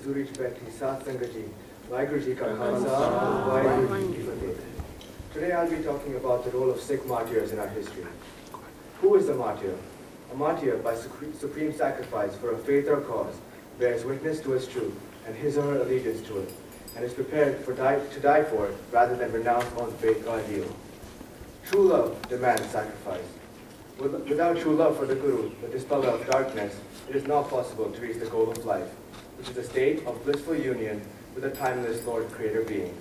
Zurich Betty Sat Sangaji, Vaheguru Ji Ka Khalsa, Vaheguru Ji Ki Fateh. Today I'll be talking about the role of Sikh martyrs in our history. Who is the martyr? A martyr, by supreme sacrifice for a faith or cause, bears witness to its truth and his or her allegiance to it, and is prepared to die for it rather than renounce own faith or ideal. True love demands sacrifice. Without true love for the Guru, the dispeller of darkness, it is not possible to reach the goal of life, which is a state of blissful union with a timeless Lord Creator being.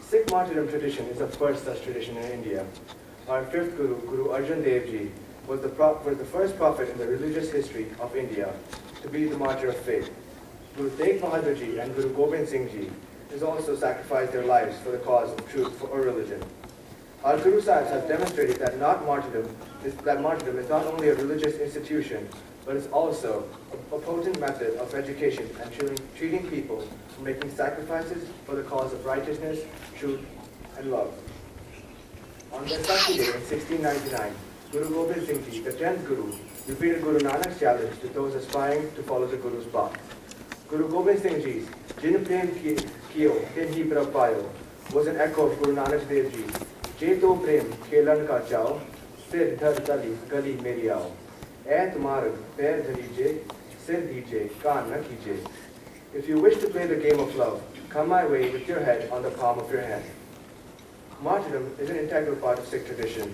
Sikh martyrdom tradition is the first such tradition in India. Our fifth Guru, Guru Arjan Dev Ji, was the first prophet in the religious history of India to be the martyr of faith. Guru Tegh Bahadur Ji and Guru Gobind Singh Ji has also sacrificed their lives for the cause of truth or religion. Our Guru Sahibs have demonstrated that martyrdom is not only a religious institution, but it's also a potent method of education and treating people for making sacrifices for the cause of righteousness, truth, and love. On Vaisakhi Day in 1699, Guru Gobind Singh Ji, the 10th Guru, repeated Guru Nanak's challenge to those aspiring to follow the Guru's path. Guru Gobind Singh Ji's Jin Prem Kiyo, Tin Hi Prab Payo was an echo of Guru Nanak Dev Ji's Je To Prem Khelan Ka Chao, Sir Dhar Tali Gali Meri Aao. Aith Marg, Pair Dharije, Sir Dije, Kaan Na Kije. If you wish to play the game of love, come my way with your head on the palm of your hand. Martyrdom is an integral part of Sikh tradition.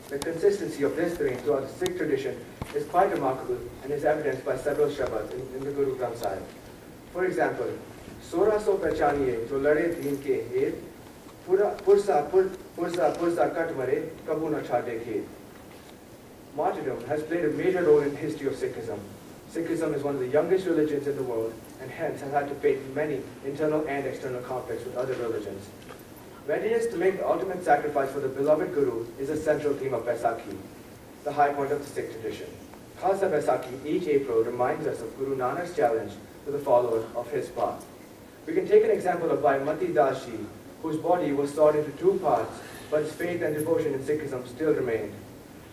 The consistency of this theme throughout the Sikh tradition is quite remarkable and is evidenced by several shabads in the Guru Granth Sahib. For example, Sora so pehchaniye jo lade deen ke hed, purza kat mare, kabu na chhade khed. Martyrdom has played a major role in the history of Sikhism. Sikhism is one of the youngest religions in the world and hence has had to face many internal and external conflicts with other religions. Readiness to make the ultimate sacrifice for the beloved Guru is a central theme of Vaisakhi, the high point of the Sikh tradition. Khalsa Vaisakhi each April reminds us of Guru Nanak's challenge to the followers of his path. We can take an example of Bhai Mati Das Ji, whose body was sawed into two parts, but his faith and devotion in Sikhism still remained.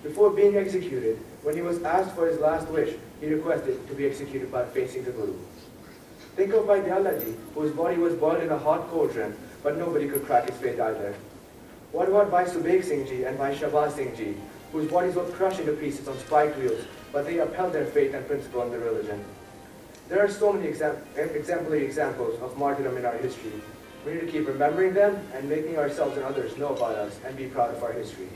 Before being executed, when he was asked for his last wish, he requested to be executed by facing the Guru. Think of Bhai Dhyala Ji, whose body was boiled in a hot cauldron, but nobody could crack his faith either. What about Bhai Subekh Singh Ji and Bhai Shabaz Singh Ji, whose bodies were crushed into pieces on spiked wheels, but they upheld their faith and principle in the religion? There are so many exemplary examples of martyrdom in our history. We need to keep remembering them and making ourselves and others know about us and be proud of our history.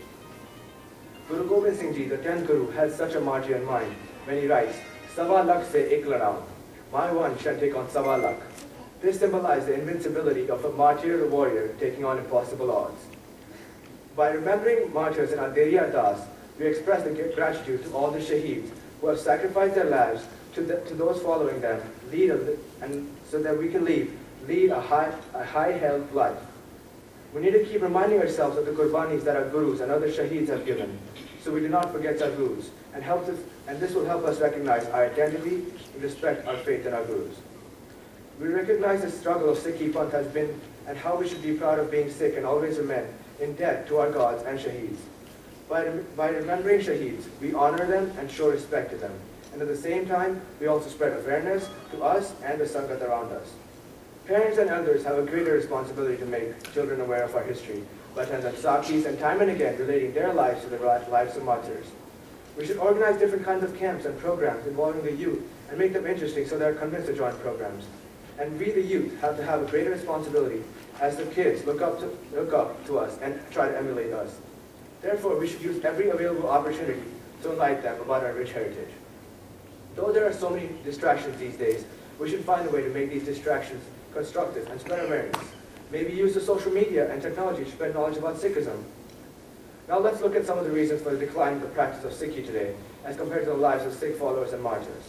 Guru Gobind Singh Ji, the 10th Guru, had such a martyr in mind when he writes, Sawa Lakh se ek ladao, my one shall take on Sawa Lakh. This symbolized the invincibility of a martyr warrior taking on impossible odds. By remembering martyrs in our Daily Ardas, we express the gratitude to all the shaheeds who have sacrificed their lives to those following them, so that we can lead a high-held life. We need to keep reminding ourselves of the qurbanis that our gurus and other shaheeds have given, so we do not forget our gurus, and this will help us recognize our identity and respect our faith in our gurus. We recognize the struggle of Sikhi Panth has been and how we should be proud of being Sikh and always remain in debt to our gods and shaheeds. By remembering shaheeds, we honor them and show respect to them. And at the same time, we also spread awareness to us and the Sangat around us. Parents and elders have a greater responsibility to make children aware of our history, by attending Sakhis and time and again relating their lives to the lives of martyrs. We should organize different kinds of camps and programs involving the youth and make them interesting so they're convinced to join programs. And we, the youth, have to have a greater responsibility as the kids look up to us and try to emulate us. Therefore, we should use every available opportunity to enlighten them about our rich heritage. Though there are so many distractions these days, we should find a way to make these distractions constructive and spread awareness. Maybe use the social media and technology to spread knowledge about Sikhism. Now let's look at some of the reasons for the decline of the practice of Sikhi today as compared to the lives of Sikh followers and martyrs.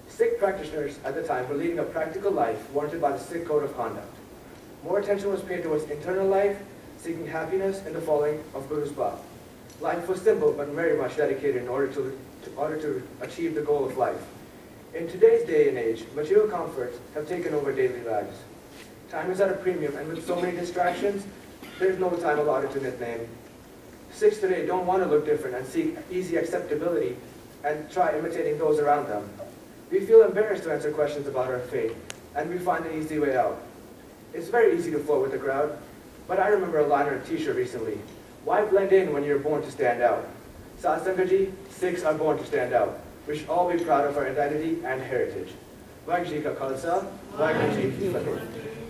Sikh practitioners at the time were leading a practical life warranted by the Sikh code of conduct. More attention was paid towards internal life, seeking happiness in the following of Guru's path. Life was simple but very much dedicated in order to achieve the goal of life. In today's day and age, material comforts have taken over daily lives. Time is at a premium, and with so many distractions, there is no time allotted to Nitnem. Sikhs today don't want to look different and seek easy acceptability and try imitating those around them. We feel embarrassed to answer questions about our faith, and we find an easy way out. It's very easy to flow with the crowd, but I remember a line on a t-shirt recently. Why blend in when you're born to stand out? Satsangaji, Sikhs are born to stand out. We should all be proud of our identity and heritage. Vaheguru Ji Ka Khalsa, Vaheguru Ji Ki Fateh.